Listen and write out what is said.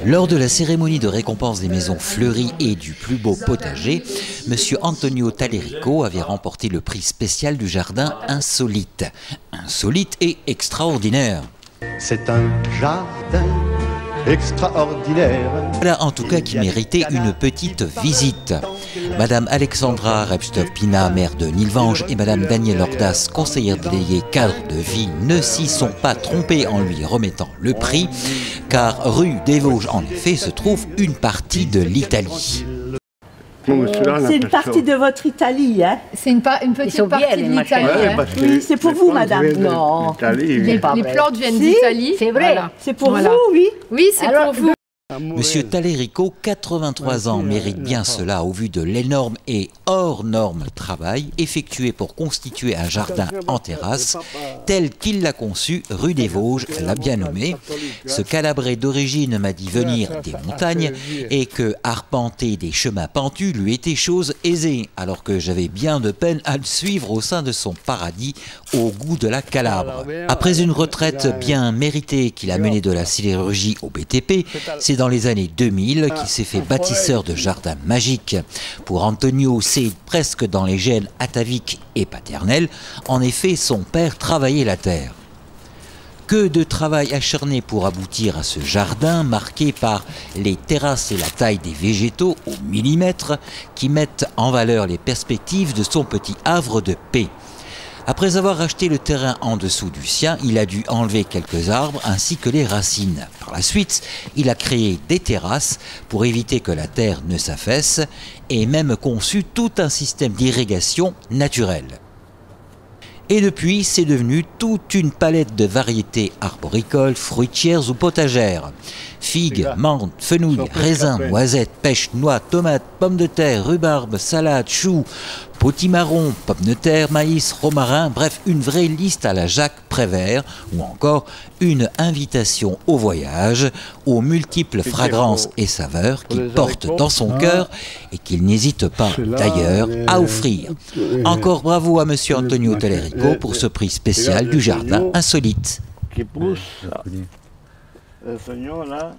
Lors de la cérémonie de récompense des maisons fleuries et du plus beau potager, M. Antonio Tallerico avait remporté le prix spécial du jardin insolite. Insolite et extraordinaire. C'est un jardin extraordinaire. Voilà en tout cas qui méritait une petite visite. Madame Alexandra Repstov-Pina, maire de Nilvange, et Madame Danielle Ordas, conseillère déléguée cadre de vie, ne s'y sont pas trompées en lui remettant le prix, car rue des Vosges, en effet, se trouve une partie de l'Italie. C'est une partie de votre Italie, hein? C'est une petite partie de l'Italie. Oui, c'est pour vous, madame. Non, les plantes viennent Si, d'Italie. c'est vrai. Voilà. C'est pour vous, oui? Oui, c'est pour vous. Monsieur Tallerico, 83 ans, mérite bien cela au vu de l'énorme et hors norme travail effectué pour constituer un jardin en terrasse, tel qu'il l'a conçu rue des Vosges, l'a bien nommé. Ce Calabré d'origine m'a dit venir des montagnes et que arpenter des chemins pentus lui était chose aisée, alors que j'avais bien de peine à le suivre au sein de son paradis au goût de la Calabre. Après une retraite bien méritée qu'il a menée de la sidérurgie au BTP, c'est dans les années 2000 qu'il s'est fait bâtisseur de jardins magiques. Pour Antonio, c'est presque dans les gènes ataviques et paternels. En effet, son père travaillait la terre. Que de travail acharné pour aboutir à ce jardin marqué par les terrasses et la taille des végétaux au millimètre qui mettent en valeur les perspectives de son petit havre de paix. Après avoir racheté le terrain en dessous du sien, il a dû enlever quelques arbres ainsi que les racines. Par la suite, il a créé des terrasses pour éviter que la terre ne s'affaisse et même conçu tout un système d'irrigation naturelle. Et depuis, c'est devenu toute une palette de variétés arboricoles, fruitières ou potagères. Figues, menthes, fenouil, raisins, noisettes, pêches, noix, tomates, pommes de terre, rhubarbe, salade, choux, potimarron, pommes de terre, maïs, romarin, bref, une vraie liste à la Jacques Prévert ou encore une invitation au voyage, aux multiples fragrances et saveurs qu'il porte dans son cœur et qu'il n'hésite pas d'ailleurs à offrir. Encore bravo à M. Antonio Tallerico pour ce prix spécial du jardin insolite. Qui pousse. Le là.